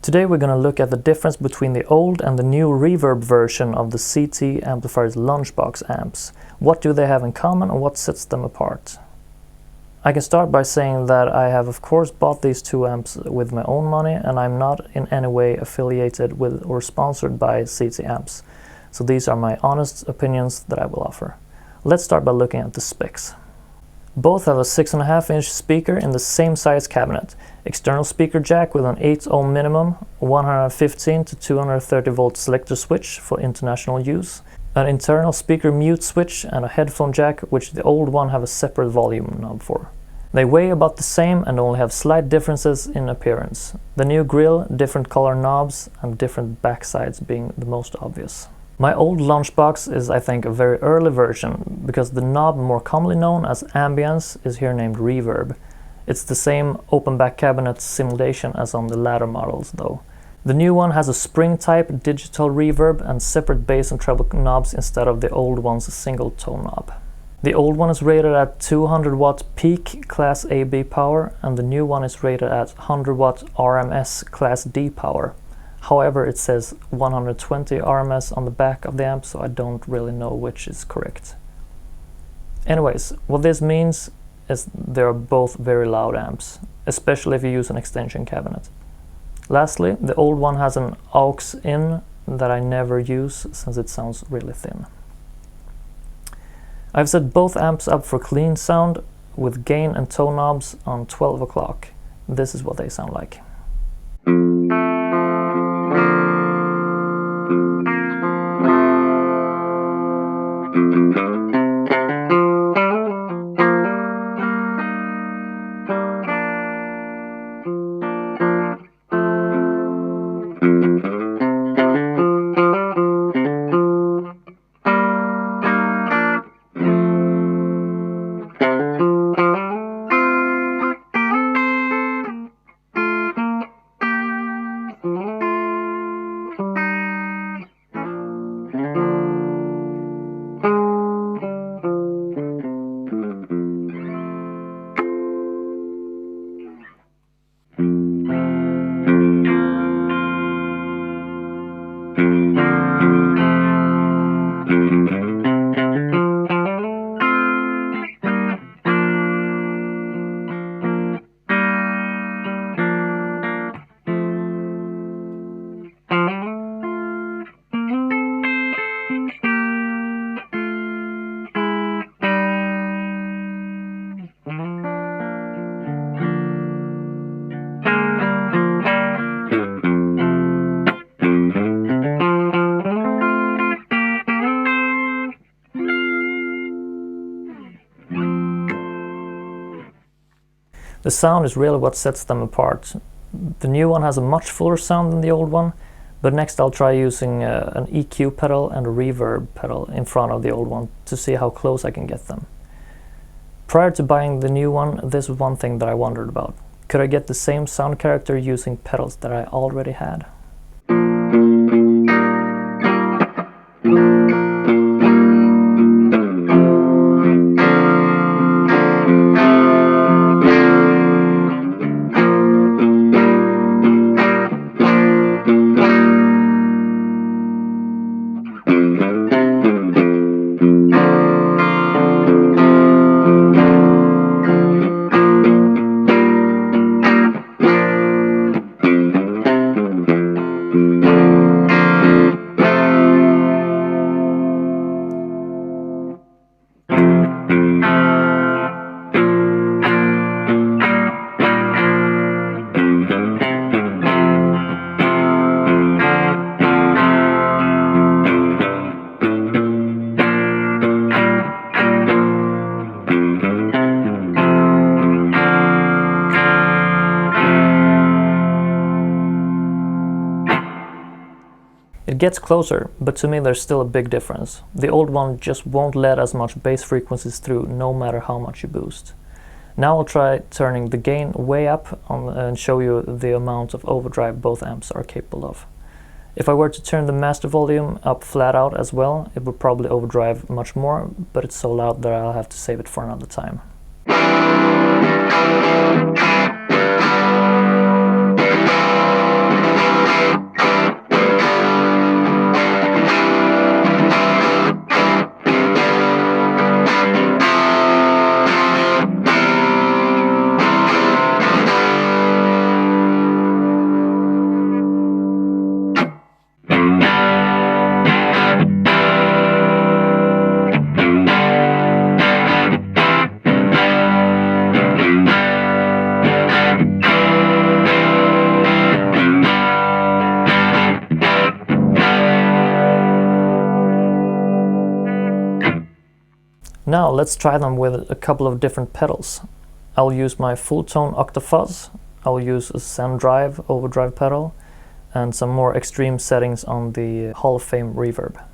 Today we're going to look at the difference between the old and the new reverb version of the CT amplifier's Lunchbox amps. What do they have in common and what sets them apart? I can start by saying that I have of course bought these two amps with my own money, and I'm not in any way affiliated with or sponsored by CT amps. So these are my honest opinions that I will offer. Let's start by looking at the specs. Both have a 6.5-inch speaker in the same size cabinet, external speaker jack with an 8 ohm minimum, 115 to 230 volt selector switch for international use, an internal speaker mute switch and a headphone jack, which the old one have a separate volume knob for. They weigh about the same and only have slight differences in appearance. The new grille, different color knobs and different backsides being the most obvious. My old Lunchbox is, I think, a very early version, because the knob more commonly known as ambience is here named reverb. It's the same open back cabinet simulation as on the latter models though. The new one has a spring type digital reverb and separate bass and treble knobs instead of the old one's single tone knob. The old one is rated at 200 watt peak class AB power, and the new one is rated at 100 watt RMS class D power. However, it says 120 RMS on the back of the amp, so I don't really know which is correct. Anyways, what this means is they are both very loud amps, especially if you use an extension cabinet. Lastly, the old one has an aux in that I never use since it sounds really thin. I've set both amps up for clean sound with gain and tone knobs on 12 o'clock. This is what they sound like. The sound is really what sets them apart. The new one has a much fuller sound than the old one, but next I'll try using an EQ pedal and a reverb pedal in front of the old one to see how close I can get them. Prior to buying the new one, this was one thing that I wondered about. Could I get the same sound character using pedals that I already had? It gets closer, but to me there's still a big difference. The old one just won't let as much bass frequencies through no matter how much you boost. Now I'll try turning the gain way up and show you the amount of overdrive both amps are capable of. If I were to turn the master volume up flat out as well, it would probably overdrive much more, but it's so loud that I'll have to save it for another time. Now let's try them with a couple of different pedals. I'll use my full tone Octafuzz, I'll use a Zendrive Overdrive pedal, and some more extreme settings on the Hall of Fame Reverb.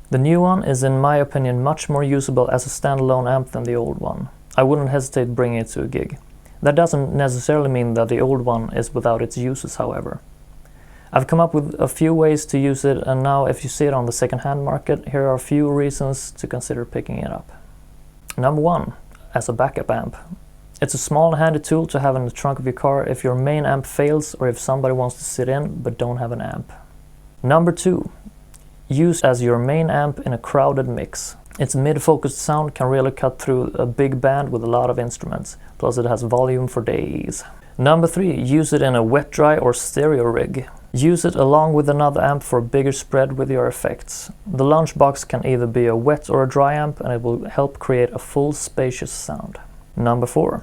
The new one is in my opinion much more usable as a standalone amp than the old one. I wouldn't hesitate bringing it to a gig. That doesn't necessarily mean that the old one is without its uses, however. I've come up with a few ways to use it, and now if you see it on the second-hand market, here are a few reasons to consider picking it up. Number 1, as a backup amp. It's a small and handy tool to have in the trunk of your car if your main amp fails or if somebody wants to sit in but don't have an amp. Number 2, use as your main amp in a crowded mix. Its mid-focused sound can really cut through a big band with a lot of instruments, plus it has volume for days. Number 3, use it in a wet dry or stereo rig. Use it along with another amp for a bigger spread with your effects. The Lunchbox can either be a wet or a dry amp, and it will help create a full spacious sound. Number 4.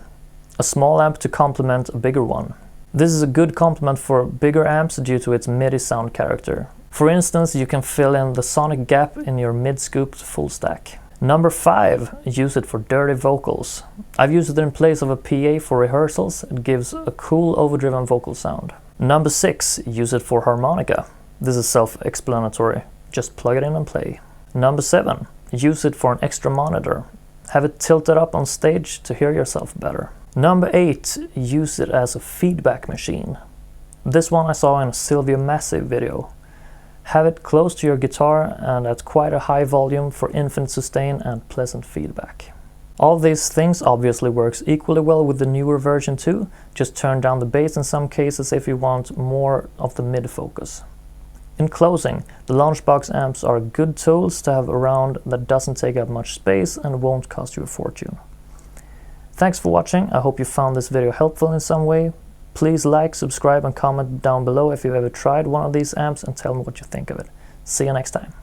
A small amp to complement a bigger one. This is a good complement for bigger amps due to its MIDI sound character. For instance, you can fill in the sonic gap in your mid-scooped full stack. Number 5. Use it for dirty vocals. I've used it in place of a PA for rehearsals. It gives a cool overdriven vocal sound. Number 6. Use it for harmonica. This is self-explanatory. Just plug it in and play. Number 7. Use it for an extra monitor. Have it tilted up on stage to hear yourself better. Number 8. Use it as a feedback machine. This one I saw in a Sylvia Massive video. Have it close to your guitar and at quite a high volume for infinite sustain and pleasant feedback. All these things obviously works equally well with the newer version too. Just turn down the bass in some cases if you want more of the mid focus. In closing, the Lunchbox amps are good tools to have around that doesn't take up much space and won't cost you a fortune. Thanks for watching. I hope you found this video helpful in some way. Please like, subscribe and comment down below if you've ever tried one of these amps and tell me what you think of it. See you next time.